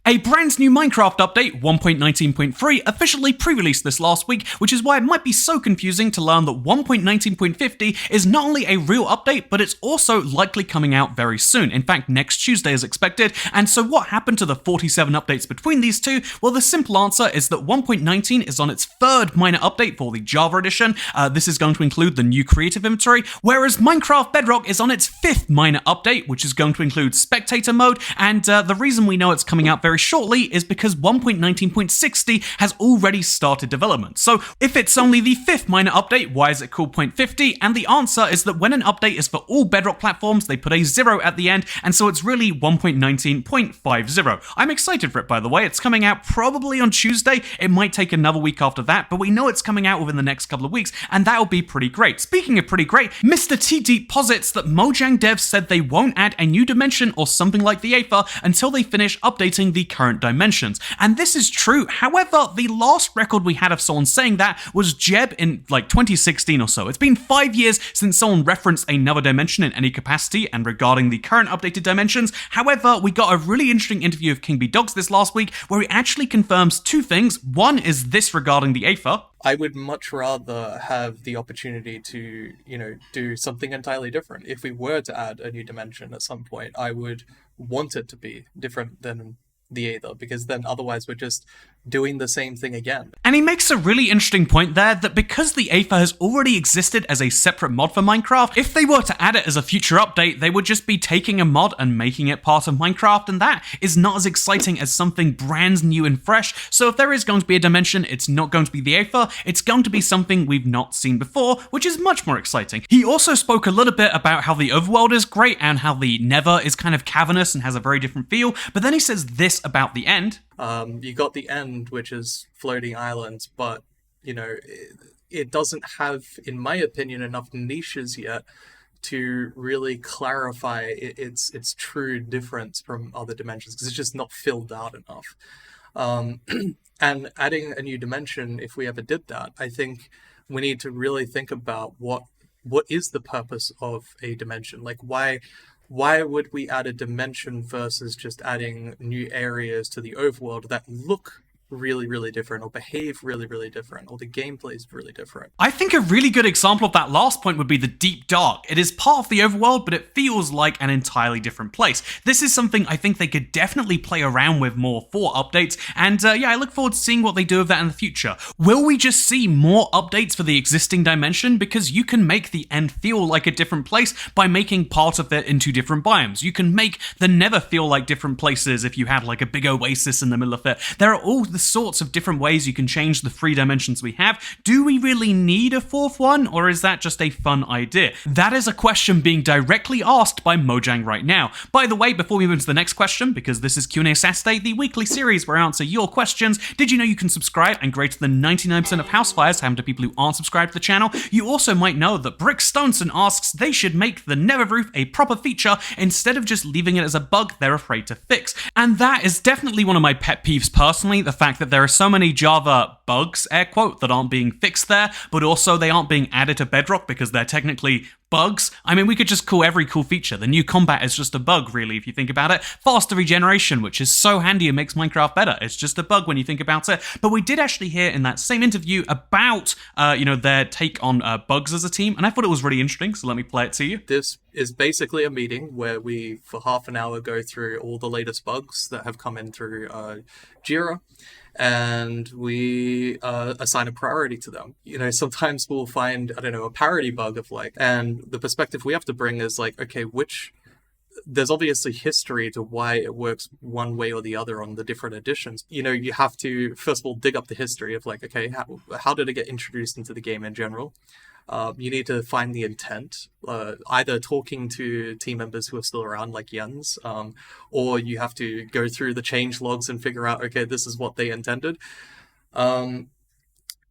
A brand new Minecraft update, 1.19.3, officially pre-released this last week, which is why it might be so confusing to learn that 1.19.50 is not only a real update, but it's also likely coming out very soon. In fact, next Tuesday is expected. And so what happened to the 47 updates between these two? Well, the simple answer is that 1.19 is on its third minor update for the Java edition. This is going to include the new creative inventory, whereas Minecraft Bedrock is on its fifth minor update, which is going to include spectator mode. And the reason we know it's coming out very shortly is because 1.19.60 has already started development. So if it's only the fifth minor update, why is it called 0.50? And the answer is that when an update is for all Bedrock platforms, they put a 0 at the end, and so it's really 1.19.50. I'm excited for it, by the way. It's coming out probably on Tuesday. It might take another week after that, but we know it's coming out within the next couple of weeks, and that'll be pretty great. Speaking of pretty great, Mr. T Deep posits that Mojang devs said they won't add a new dimension or something like the Aether until they finish updating the current dimensions. And this is true. However, the last record we had of someone saying that was Jeb in like 2016 or so. It's been 5 years since someone referenced another dimension in any capacity and regarding the current updated dimensions. However, we got a really interesting interview of kingbdogz this last week where he actually confirms two things. One is this regarding the Aether. I would much rather have the opportunity to, do something entirely different. If we were to add a new dimension at some point, I would want it to be different than the Aether, because then otherwise we're just doing the same thing again. And he makes a really interesting point there that because the Aether has already existed as a separate mod for Minecraft, if they were to add it as a future update, they would just be taking a mod and making it part of Minecraft, and that is not as exciting as something brand new and fresh. So if there is going to be a dimension, it's not going to be the Aether, it's going to be something we've not seen before, which is much more exciting. He also spoke a little bit about how the overworld is great and how the Nether is kind of cavernous and has a very different feel, but then he says this about the end. You got the end, which is floating islands, but it doesn't have, in my opinion, enough niches yet to really clarify its true difference from other dimensions, because it's just not filled out enough. And adding a new dimension, if we ever did that, I think we need to really think about what is the purpose of a dimension. Like, why would we add a dimension versus just adding new areas to the overworld that look really, really different, or behave really, really different, or the gameplay is really different? I think a really good example of that last point would be the Deep Dark. It is part of the overworld, but it feels like an entirely different place. This is something I think they could definitely play around with more for updates, and I look forward to seeing what they do with that in the future. Will we just see more updates for the existing dimension? Because you can make the end feel like a different place by making part of it into different biomes. You can make the Nether feel like different places if you had like a big oasis in the middle of it. There are all the sorts of different ways you can change the three dimensions we have. Do we really need a fourth one, or is that just a fun idea? That is a question being directly asked by Mojang right now. By the way, before we move to the next question, because this is Q&A Saturday, the weekly series where I answer your questions, did you know you can subscribe and greater than 99% of house fires happen to people who aren't subscribed to the channel? You also might know that Brick Stoneson asks they should make the Nether roof a proper feature instead of just leaving it as a bug they're afraid to fix. And that is definitely one of my pet peeves personally, the fact that there are so many Java bugs, air quote, that aren't being fixed there, but also they aren't being added to Bedrock because they're technically bugs. I mean, we could just call every cool feature. The new combat is just a bug, really, if you think about it. Faster regeneration, which is so handy and makes Minecraft better. It's just a bug when you think about it. But we did actually hear in that same interview about, their take on bugs as a team, and I thought it was really interesting, so let me play it to you. This is basically a meeting where we, for half an hour, go through all the latest bugs that have come in through Jira, and we assign a priority to them. Sometimes we'll find, a parity bug of and the perspective we have to bring is okay, there's obviously history to why it works one way or the other on the different editions. You have to, first of all, dig up the history of okay, how did it get introduced into the game in general? You need to find the intent, either talking to team members who are still around, like Jens, or you have to go through the change logs and figure out, okay, this is what they intended.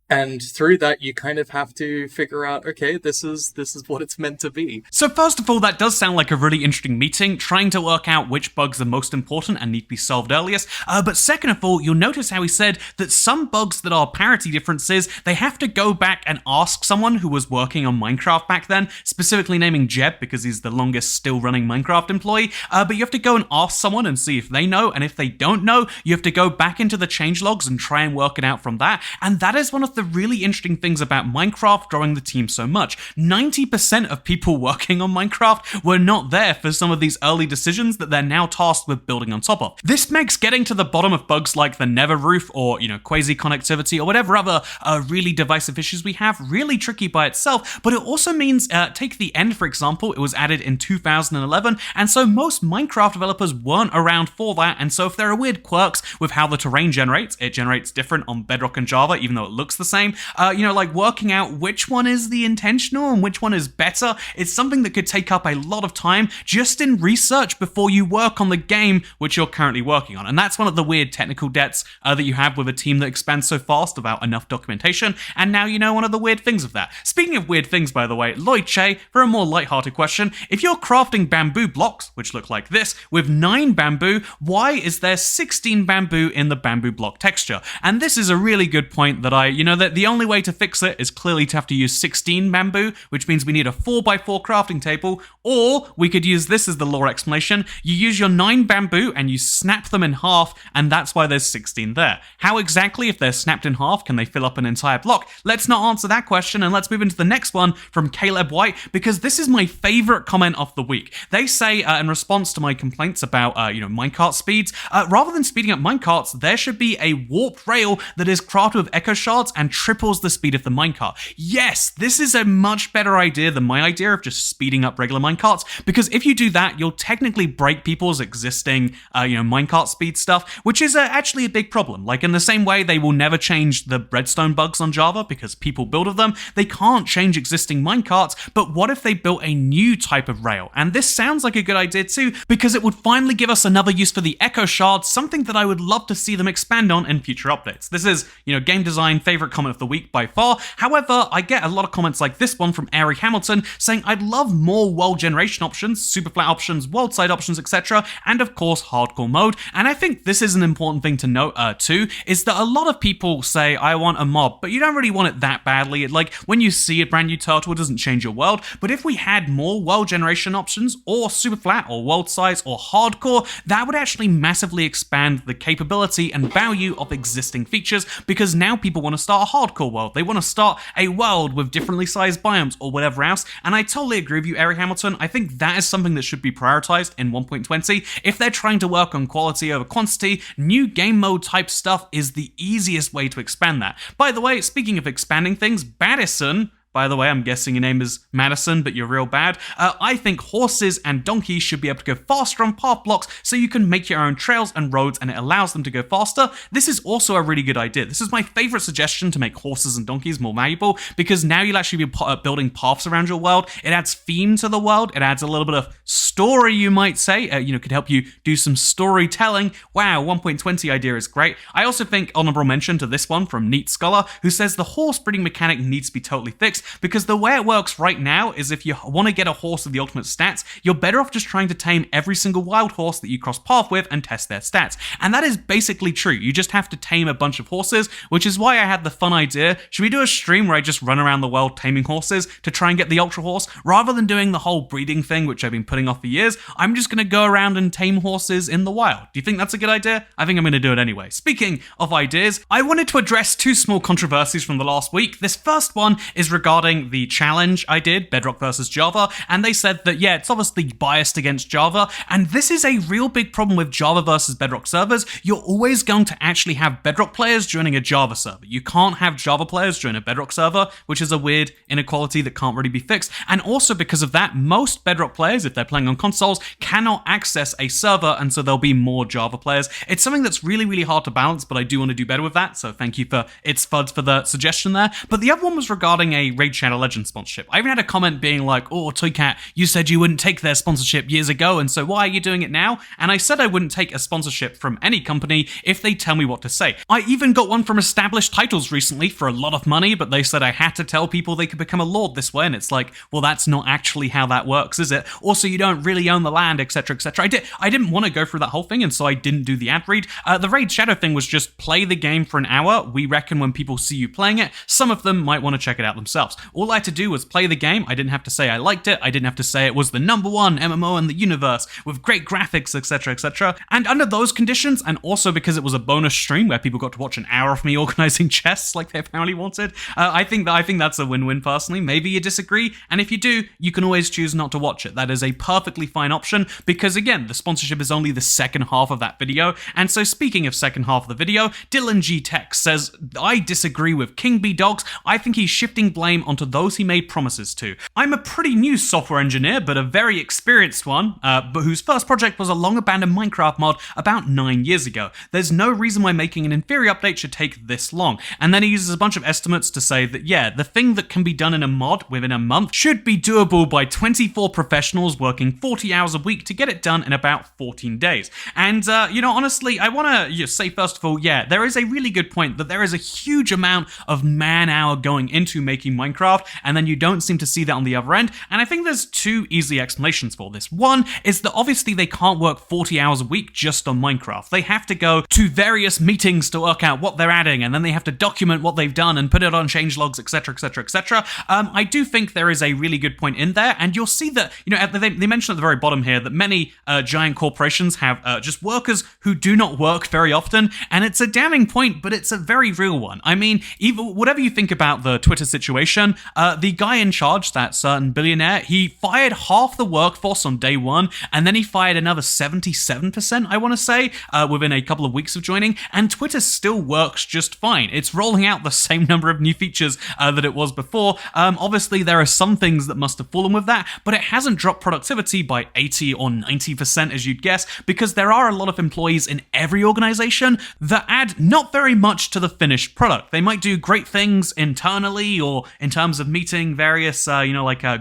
And through that, you kind of have to figure out, okay, this is what it's meant to be. So first of all, that does sound like a really interesting meeting, trying to work out which bugs are most important and need to be solved earliest. But second of all, you'll notice how he said that some bugs that are parity differences, they have to go back and ask someone who was working on Minecraft back then, specifically naming Jeb because he's the longest still running Minecraft employee. But you have to go and ask someone and see if they know, and if they don't know, you have to go back into the changelogs and try and work it out from that. And that is one of the really interesting things about Minecraft growing the team so much. 90% of people working on Minecraft were not there for some of these early decisions that they're now tasked with building on top of. This makes getting to the bottom of bugs like the nether roof or, quasi connectivity or whatever other really divisive issues we have really tricky by itself, but it also means, take the end for example, it was added in 2011, and so most Minecraft developers weren't around for that, and so if there are weird quirks with how the terrain generates, it generates different on Bedrock and Java, even though it looks the same, like working out which one is the intentional and which one is better, it's something that could take up a lot of time just in research before you work on the game which you're currently working on. And that's one of the weird technical debts that you have with a team that expands so fast without enough documentation, and now you know one of the weird things of that. Speaking of weird things, by the way, Lloyd Che, for a more lighthearted question, if you're crafting bamboo blocks, which look like this, with 9 bamboo, why is there 16 bamboo in the bamboo block texture? And this is a really good point that that the only way to fix it is clearly to have to use 16 bamboo, which means we need a 4x4 crafting table, or we could use this as the lore explanation. You use your 9 bamboo and you snap them in half, and that's why there's 16 there. How exactly, if they're snapped in half, can they fill up an entire block? Let's not answer that question, and let's move into the next one from Caleb White, because this is my favorite comment of the week. They say, in response to my complaints about, minecart speeds, rather than speeding up minecarts, there should be a warped rail that is crafted with echo shards and triples the speed of the minecart. Yes, this is a much better idea than my idea of just speeding up regular minecarts, because if you do that, you'll technically break people's existing, minecart speed stuff, which is actually a big problem. Like in the same way they will never change the redstone bugs on Java because people build of them, they can't change existing minecarts, but what if they built a new type of rail? And this sounds like a good idea too, because it would finally give us another use for the echo shards, something that I would love to see them expand on in future updates. This is, game design favorite comment of the week by far. However, I get a lot of comments like this one from Ari Hamilton saying, I'd love more world generation options, super flat options, world side options, etc., and of course hardcore mode. And I think this is an important thing to note too, is that a lot of people say, I want a mob, but you don't really want it that badly. Like when you see a brand new turtle, it doesn't change your world. But if we had more world generation options, or super flat, or world size, or hardcore, that would actually massively expand the capability and value of existing features, because now people want to start a hardcore world. They want to start a world with differently sized biomes or whatever else. And I totally agree with you, Eric Hamilton. I think that is something that should be prioritized in 1.20. If they're trying to work on quality over quantity, new game mode type stuff is the easiest way to expand that. By the way, speaking of expanding things, Baddison, by the way, I'm guessing your name is Madison, but you're real bad. I think horses and donkeys should be able to go faster on path blocks so you can make your own trails and roads and it allows them to go faster. This is also a really good idea. This is my favorite suggestion to make horses and donkeys more valuable, because now you'll actually be building paths around your world. It adds theme to the world. It adds a little bit of story, you might say. Could help you do some storytelling. Wow, 1.20 idea is great. I also think honorable mention to this one from Neat Scholar, who says the horse breeding mechanic needs to be totally fixed, because the way it works right now is if you want to get a horse with the ultimate stats, you're better off just trying to tame every single wild horse that you cross path with and test their stats. And that is basically true. You just have to tame a bunch of horses, which is why I had the fun idea, should we do a stream where I just run around the world taming horses to try and get the ultra horse? Rather than doing the whole breeding thing, which I've been putting off for years, I'm just going to go around and tame horses in the wild. Do you think that's a good idea? I think I'm going to do it anyway. Speaking of ideas, I wanted to address 2 small controversies from the last week. This first one is regarding the challenge I did, Bedrock versus Java, and they said that, yeah, it's obviously biased against Java, and this is a real big problem with Java versus Bedrock servers. You're always going to actually have Bedrock players joining a Java server. You can't have Java players join a Bedrock server, which is a weird inequality that can't really be fixed. And also because of that, most Bedrock players, if they're playing on consoles, cannot access a server, and so there'll be more Java players. It's something that's really, really hard to balance, but I do want to do better with that, so thank you for It's Fuds for the suggestion there. But the other one was regarding a Raid Shadow Legends sponsorship. I even had a comment being like, oh, Toycat, you said you wouldn't take their sponsorship years ago, and so why are you doing it now? And I said I wouldn't take a sponsorship from any company if they tell me what to say. I even got one from Established Titles recently for a lot of money, but they said I had to tell people they could become a lord this way, and it's like, well, that's not actually how that works, is it? Also, you don't really own the land, etc., etc. I didn't want to go through that whole thing, and so I didn't do the ad read. The Raid Shadow thing was just play the game for an hour. We reckon when people see you playing it, some of them might want to check it out themselves. All I had to do was play the game. I didn't have to say I liked it. I didn't have to say it was the #1 MMO in the universe with great graphics, etc., etc. And under those conditions, and also because it was a bonus stream where people got to watch an hour of me organizing chests like they apparently wanted, I think that's a win-win personally. Maybe you disagree, and if you do, you can always choose not to watch it. That is a perfectly fine option because, again, the sponsorship is only the second half of that video. And so speaking of second half of the video, Dylan G. Tech says, I disagree with kingbdogz. I think he's shifting blame onto those he made promises to. I'm a pretty new software engineer, but a very experienced one, but whose first project was a long-abandoned Minecraft mod about 9 years ago. There's no reason why making an inferior update should take this long. And then he uses a bunch of estimates to say that, yeah, the thing that can be done in a mod within a month should be doable by 24 professionals working 40 hours a week to get it done in about 14 days. And, honestly, I want to say, first of all, yeah, there is a really good point that there is a huge amount of man-hour going into making Minecraft, and then you don't seem to see that on the other end. And I think there's two easy explanations for this. One is that obviously they can't work 40 hours a week just on Minecraft. They have to go to various meetings to work out what they're adding, and then they have to document what they've done and put it on changelogs, etc., etc., etc. I do think there is a really good point in there, and you'll see that, they mention at the very bottom here that many giant corporations have just workers who do not work very often, and it's a damning point, but it's a very real one. I mean, even whatever you think about the Twitter situation, the guy in charge, that certain billionaire, he fired half the workforce on day one, and then he fired another 77%, I want to say, within a couple of weeks of joining, and Twitter still works just fine. It's rolling out the same number of new features that it was before. Obviously, there are some things that must have fallen with that, but it hasn't dropped productivity by 80 or 90% as you'd guess, because there are a lot of employees in every organization that add not very much to the finished product. They might do great things internally or in terms of meeting various,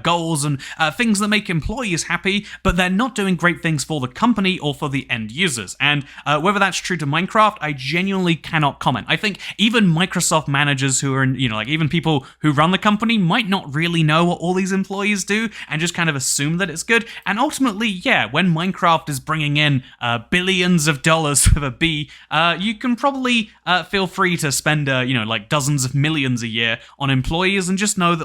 goals and things that make employees happy, but they're not doing great things for the company or for the end users. And whether that's true to Minecraft, I genuinely cannot comment. I think even Microsoft managers who are in, even people who run the company might not really know what all these employees do and just kind of assume that it's good. And ultimately, yeah, when Minecraft is bringing in billions of dollars with a B, you can probably feel free to spend, dozens of millions a year on employees and just know that,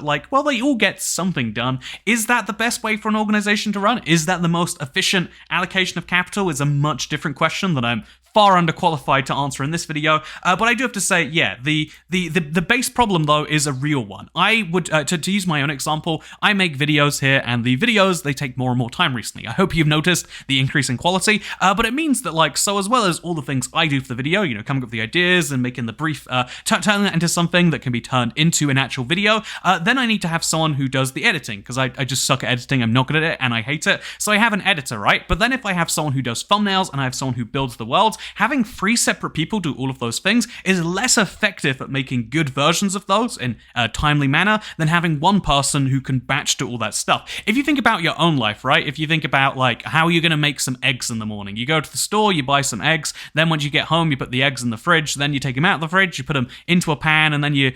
they all get something done. Is that the best way for an organization to run? Is that the most efficient allocation of capital? Is a much different question that I'm far underqualified to answer in this video, but I do have to say, yeah, the base problem though is a real one. I would, to use my own example, I make videos here, and the videos, they take more and more time recently. I hope you've noticed the increase in quality, but it means that, so as well as all the things I do for the video, coming up with the ideas and making the brief, turning that into something that can be turned into an actual video, then I need to have someone who does the editing, because I just suck at editing, I'm not good at it, and I hate it, so I have an editor, right? But then if I have someone who does thumbnails, and I have someone who builds the worlds, having 3 separate people do all of those things is less effective at making good versions of those in a timely manner than having one person who can batch do all that stuff. If you think about your own life, right? If you think about how you're going to make some eggs in the morning, you go to the store, you buy some eggs, then once you get home, you put the eggs in the fridge, then you take them out of the fridge, you put them into a pan, and then you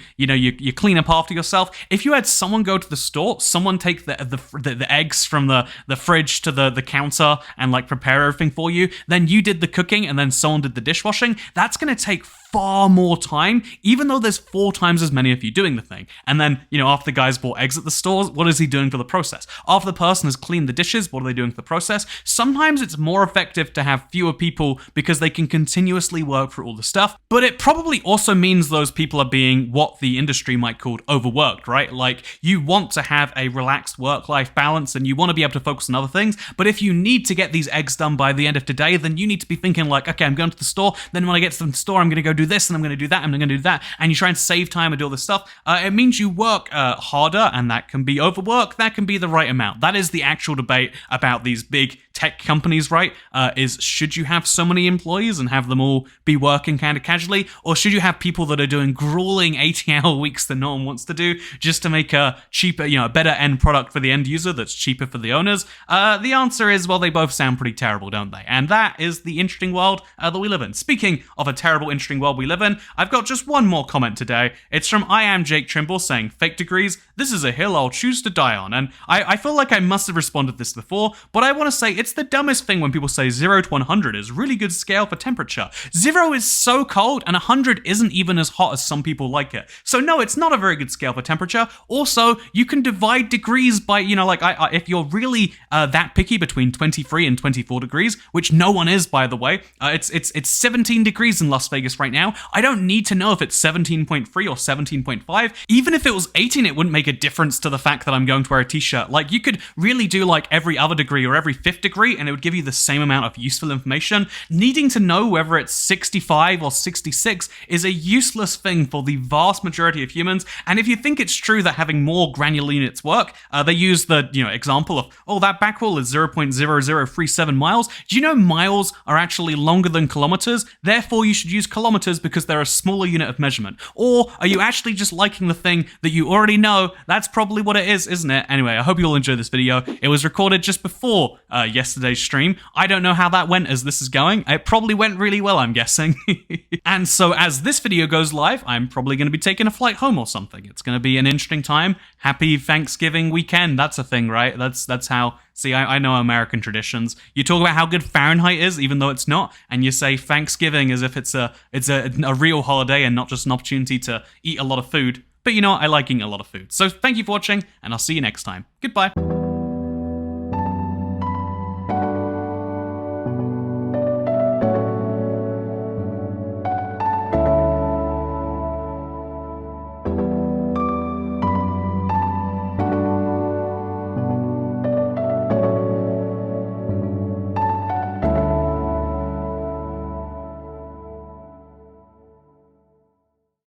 clean up after yourself. If you had someone go to the store, someone take the eggs from the fridge to the counter and prepare everything for you, then you did the cooking, and then someone did the dishwashing, that's going to take far more time, even though there's 4 times as many of you doing the thing. And then, after the guy's bought eggs at the stores, what is he doing for the process? After the person has cleaned the dishes, what are they doing for the process? Sometimes it's more effective to have fewer people because they can continuously work for all the stuff, but it probably also means those people are being what the industry might call overworked, right? You want to have a relaxed work-life balance and you want to be able to focus on other things, but if you need to get these eggs done by the end of today, then you need to be thinking okay, I'm going to the store, then when I get to the store, I'm going to go do do this and I'm going to do that and I'm going to do that, and you try and save time and do all this stuff, it means you work harder, and that can be overwork, that can be the right amount. That is the actual debate about these big tech companies, right? Is should you have so many employees and have them all be working kind of casually, or should you have people that are doing grueling 80-hour weeks that no one wants to do just to make a cheaper, a better end product for the end user that's cheaper for the owners? The answer is, well, they both sound pretty terrible, don't they? And that is the interesting world that we live in. Speaking of a terrible, interesting world we live in, I've got just one more comment today. It's from I Am Jake Trimble saying, fake degrees, this is a hill I'll choose to die on. And I feel like I must have responded to this before, but I want to say it's the dumbest thing when people say 0 to 100 is really good scale for temperature. 0 is so cold, and 100 isn't even as hot as some people like it. So no, it's not a very good scale for temperature. Also, you can divide degrees by, if you're really that picky between 23 and 24 degrees, which no one is, by the way. It's 17 degrees in Las Vegas right now. I don't need to know if it's 17.3 or 17.5. Even if it was 18, it wouldn't make a difference to the fact that I'm going to wear a t-shirt. Like, you could really do like every other degree or every fifth degree, and it would give you the same amount of useful information. Needing to know whether it's 65 or 66 is a useless thing for the vast majority of humans. And if you think it's true that having more granular units work, they use the example of, that back wall is 0.0037 miles. Do you know miles are actually longer than kilometers? Therefore, you should use kilometers because they're a smaller unit of measurement. Or are you actually just liking the thing that you already know? That's probably what it is, isn't it? Anyway, I hope you all enjoyed this video. It was recorded just before yesterday's stream. I don't know how that went as this is going. It probably went really well, I'm guessing. And so as this video goes live, I'm probably going to be taking a flight home or something. It's going to be an interesting time. Happy Thanksgiving weekend. That's a thing, right? That's how... See, I know American traditions. You talk about how good Fahrenheit is, even though it's not, and you say Thanksgiving as if it's a real holiday and not just an opportunity to eat a lot of food. But you know what? I like eating a lot of food. So thank you for watching, and I'll see you next time. Goodbye.